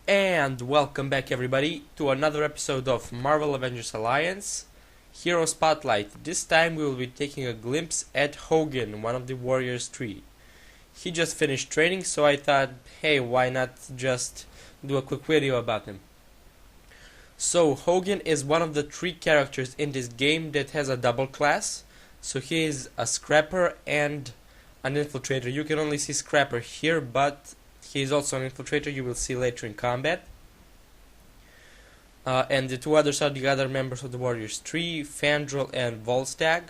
And welcome back everybody to another episode of Marvel Avengers Alliance Hero Spotlight. This time we will be taking a glimpse at Hogun, one of the Warriors 3. He just finished training, so I thought, hey, why not just do a quick video about him. So Hogun is one of the 3 characters in this game that has a double class. So he is a Scrapper and an Infiltrator. You can only see Scrapper here, but he is also an Infiltrator, you will see later in combat. And the 2 others are the other members of the Warriors 3, Fandral and Volstagg.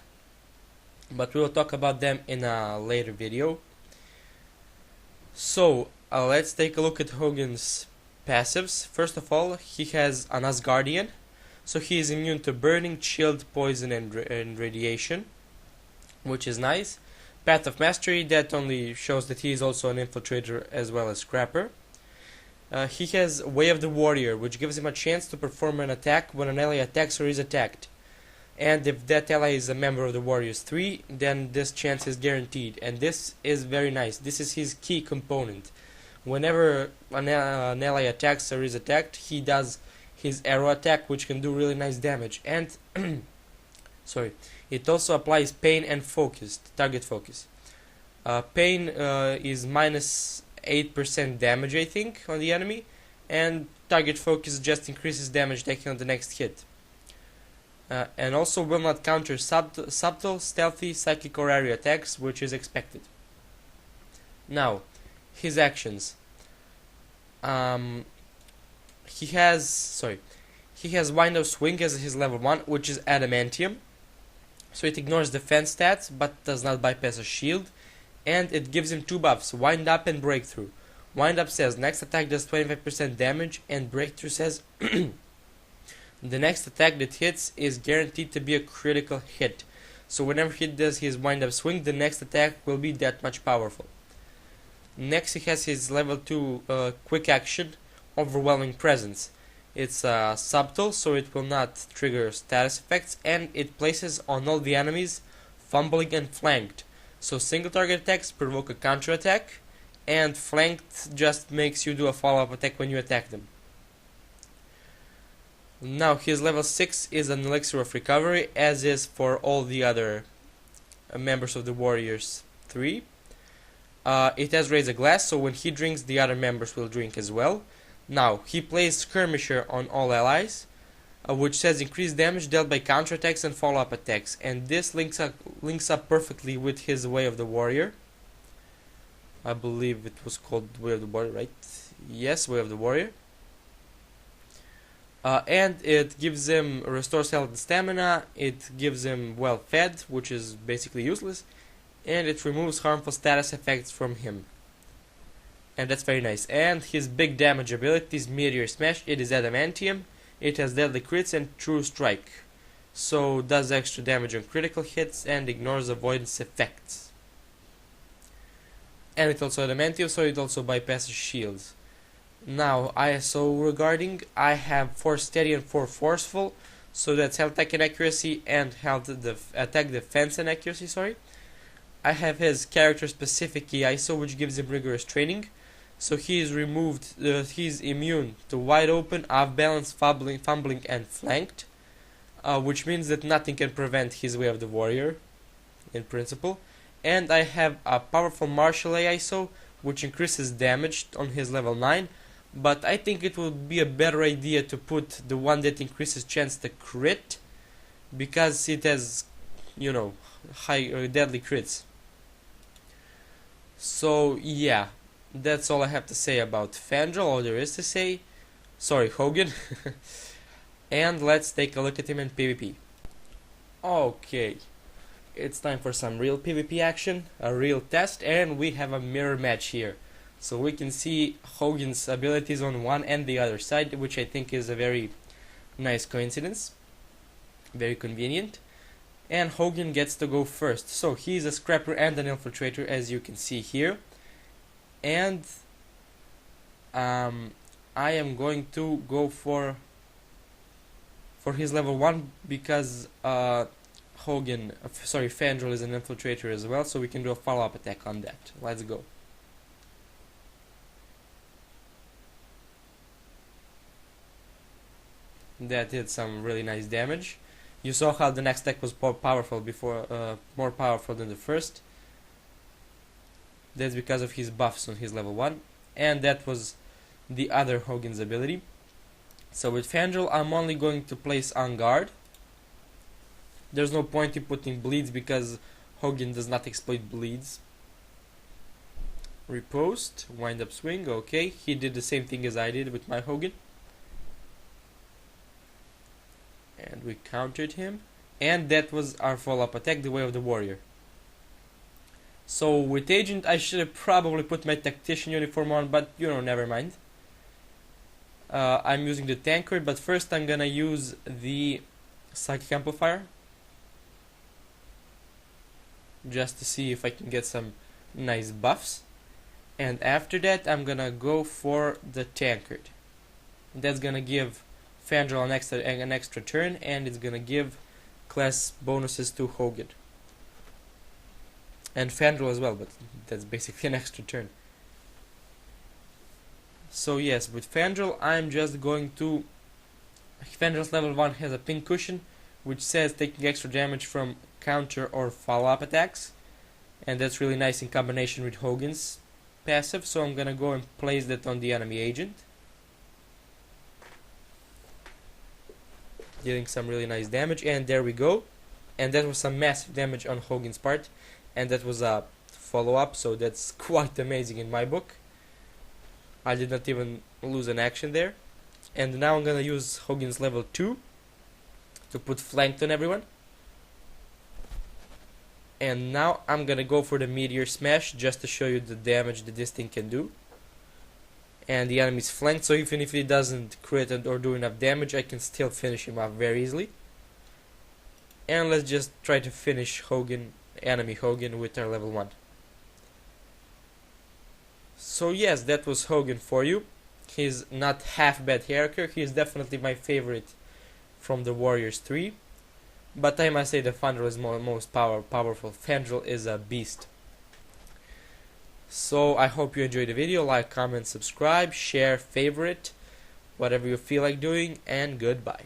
But we will talk about them in a later video. So, let's take a look at Hogun's passives. First of all, he has an Asgardian. So he is immune to burning, chill, poison and radiation, which is nice. Path of Mastery, that only shows that he is also an Infiltrator as well as Scrapper. He has Way of the Warrior, which gives him a chance to perform an attack when an ally attacks or is attacked. And if that ally is a member of the Warriors 3, then this chance is guaranteed. And this is very nice. This is his key component. Whenever an ally attacks or is attacked, he does his arrow attack, which can do really nice damage. And it also applies pain and focus, target focus. Pain is minus 8% damage, I think, on the enemy, and target focus just increases damage taken on the next hit. And also will not counter subtle, stealthy, psychic or area attacks, which is expected. Now, his actions. He has Wind of Swing as his level 1, which is Adamantium. So it ignores defense stats, but does not bypass a shield. And it gives him 2 buffs, Wind Up and Breakthrough. Wind Up says next attack does 25% damage, and Breakthrough says the next attack that hits is guaranteed to be a critical hit. So whenever he does his Wind Up Swing, the next attack will be that much powerful. Next he has his level 2 quick action, Overwhelming Presence. It's subtle, so it will not trigger status effects, and it places on all the enemies fumbling and flanked. So single target attacks provoke a counter attack, and flanked just makes you do a follow-up attack when you attack them. Now his level 6 is an Elixir of Recovery, as is for all the other members of the Warriors 3. It has Raise a Glass, so when he drinks, the other members will drink as well. Now, he plays Skirmisher on all allies, which says increased damage dealt by counterattacks and follow-up attacks, and this links up perfectly with his Way of the Warrior. I believe it was called Way of the Warrior, right? Yes, Way of the Warrior. And it gives him restores health and stamina, it gives him well fed, which is basically useless, and it removes harmful status effects from him. And that's very nice. And his big damage ability is Meteor Smash. It is Adamantium. It has Deadly Crits and True Strike. So does extra damage on critical hits and ignores avoidance effects. And it's also Adamantium, so it also bypasses shields. Now, I have 4 Steady and 4 Forceful. So that's health attack and accuracy and attack defense and accuracy, sorry. I have his character specific ISO, which gives him rigorous training. So he's immune to Wide Open, Off Balance, Fumbling and Flanked, which means that nothing can prevent his Way of the Warrior, in principle. And I have a powerful Martial ISO, which increases damage on his level 9, but I think it would be a better idea to put the one that increases chance to crit, because it has, high deadly crits. So yeah, that's all I have to say about Fandral, all there is to say. Sorry, Hogun. And let's take a look at him in PvP. Okay, it's time for some real PvP action, a real test, and we have a mirror match here. So we can see Hogun's abilities on one and the other side, which I think is a very nice coincidence. Very convenient. And Hogun gets to go first. So he's a Scrapper and an Infiltrator, as you can see here. And I am going to go for his level 1 because Fandral is an Infiltrator as well, so we can do a follow-up attack on that. Let's go. that did some really nice damage. You saw how the next deck was more powerful than the first. That's because of his buffs on his level 1, and that was the other Hogun's ability. So with Fandral, I'm only going to place on guard. There's no point in putting bleeds because Hogun does not exploit bleeds. Riposte, wind up swing, okay. He did the same thing as I did with my Hogun. And we countered him. And that was our follow-up attack, the Way of the Warrior. So with Agent, I should have probably put my Tactician uniform on, but you know, never mind. I'm using the Tankard, but first I'm gonna use the Psychic Amplifier. Just to see if I can get some nice buffs. And after that, I'm gonna go for the Tankard. That's gonna give Fandral an extra turn, and it's gonna give class bonuses to Hogun. And Fandral as well, but that's basically an extra turn. So yes, with Fandral, I'm just going to... Fandral's level 1 has a pin cushion, which says taking extra damage from counter or follow-up attacks. And that's really nice in combination with Hogun's passive, so I'm gonna go and place that on the enemy agent. Dealing some really nice damage, and there we go. And that was some massive damage on Hogun's part, and that was a follow-up, so that's quite amazing in my book. I did not even lose an action there. And now I'm gonna use Hogun's level 2 to put flanked on everyone. And now I'm gonna go for the Meteor Smash just to show you the damage that this thing can do. And the enemy's flanked, so even if he doesn't crit or do enough damage, I can still finish him off very easily. And let's just try to finish enemy Hogun with our level 1. So yes, that was Hogun for you. He's not half bad character. He is definitely my favorite from the Warriors 3. But I must say the Fandral is most powerful. Fandral is a beast. So I hope you enjoyed the video. Like, comment, subscribe, share, favorite, whatever you feel like doing, and goodbye.